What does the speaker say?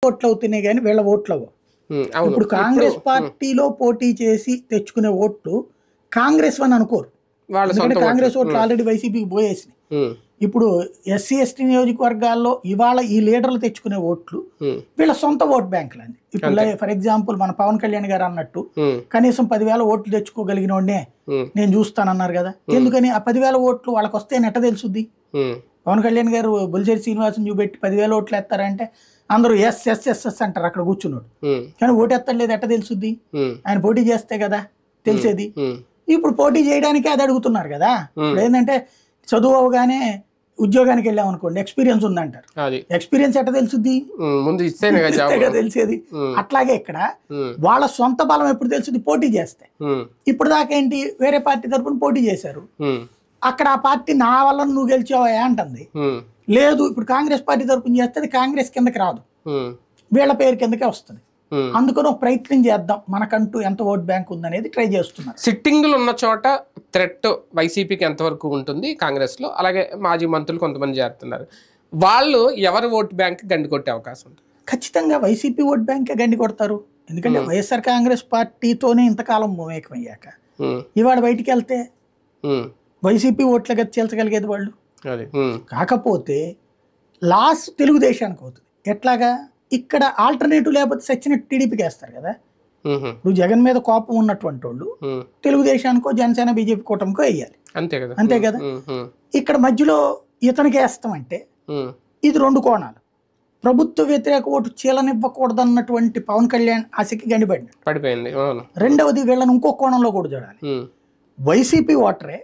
ఓట్లు అవుతున్నాయి కానీ వీళ్ళ ఓట్లు అవ్వవు. అవును. ఇప్పుడు కాంగ్రెస్ పార్టీలో పోటీ చేసి తెచ్చుకునే ఓట్లు కాంగ్రెస్ అని అనుకోరు. వాళ్ళ ఎందుకంటే సొంత కాంగ్రెస్ ఓట్లు ఆల్రెడీ వైసీపీకి పోయేసినాయి. ఇప్పుడు ఎస్సీ ఎస్టీ నియోజకవర్గాల్లో ఇవాళ ఈ లీడర్లు తెచ్చుకునే ఓట్లు వీళ్ళ సొంత ఓట్ బ్యాంకులు అండి. ఇప్పుడు ఫర్ ఎగ్జాంపుల్ మన పవన్ కళ్యాణ్ గారు అన్నట్టు కనీసం 10,000 ఓట్లు తెచ్చుకోగలిగిన వాడినే నేను చూస్తానన్నారు కదా. ఎందుకని ఆ 10,000 ఓట్లు వాళ్ళకి వస్తే ఎట్ట తెలుసుద్ది? పవన్ కళ్యాణ్ గారు బొలిశెట్టి శ్రీనివాసన్ చూపెట్టి 10,000 ఓట్లు వేస్తారంటే అందరూ ఎస్ ఎస్ ఎస్ ఎస్ అంటారు అక్కడ కూర్చున్నాడు. కానీ ఓటు ఎత్తడం లేదు, ఎట్ట తెలుసుద్ది? ఆయన పోటీ చేస్తే కదా తెలిసేది. ఇప్పుడు పోటీ చేయడానికే అది అడుగుతున్నారు కదా. ఇప్పుడు ఏంటంటే చదువు అవగానే ఉద్యోగానికి వెళ్ళాం అనుకోండి, ఎక్స్పీరియన్స్ ఉందంటారు. ఎక్స్పీరియన్స్ ఎట్ట తెలుసుద్ది? ముందు తెలిసేది. అట్లాగే ఇక్కడ వాళ్ళ సొంత బలం ఎప్పుడు తెలుసుద్ది? పోటీ చేస్తే. ఇప్పుడు దాకా ఏంటి, వేరే పార్టీ తరఫున పోటీ చేశారు, అక్కడ ఆ పార్టీ నా వల్ల నువ్వు గెలిచావా అంటుంది. లేదు ఇప్పుడు కాంగ్రెస్ పార్టీ తరఫున చేస్తే అది కాంగ్రెస్ కిందకి రాదు, వీళ్ళ పేరు కిందకే వస్తుంది. అందుకని ఒక ప్రయత్నం చేద్దాం, మనకంటూ ఎంత ఓట్ బ్యాంక్ ఉందనేది ట్రై చేస్తున్నారు. సిట్టింగులు ఉన్న చోట థ్రెట్ వైసీపీకి ఎంతవరకు ఉంటుంది కాంగ్రెస్ లో? అలాగే మాజీ మంత్రులు కొంతమంది చేరుతున్నారు, వాళ్ళు ఎవరి ఓట్ బ్యాంక్ గండి కొట్టే అవకాశం ఉంటుంది? ఖచ్చితంగా వైసీపీ ఓట్ బ్యాంకే గండి కొడతారు. ఎందుకంటే వైఎస్ఆర్ కాంగ్రెస్ పార్టీతోనే ఇంతకాలం మమేకమయ్యాక ఇవాళ బయటికి వెళ్తే వైసీపీ ఓట్లుగా చేల్చగలిగేది వాళ్ళు. కాకపోతే లాస్ తెలుగుదేశానికి అవుతుంది. ఎట్లాగా? ఇక్కడ ఆల్టర్నేటివ్ లేకపోతే సచ్చినట్టు టీడీపీకి వేస్తారు కదా. నువ్వు జగన్ మీద కోపం ఉన్నటువంటి వాళ్ళు తెలుగుదేశానికో జనసేన బీజేపీ కూటమికో వేయాలి, అంతే కదా. ఇక్కడ మధ్యలో ఇతనికి వేస్తామంటే ఇది రెండు కోణాలు. ప్రభుత్వ వ్యతిరేక ఓటు చీలనివ్వకూడదు అన్నటువంటి పవన్ కళ్యాణ్ ఆశకి గండిపడింది. రెండవది వీళ్ళని ఇంకో కోణంలో కూడా చూడాలి. వైసీపీ ఓటరే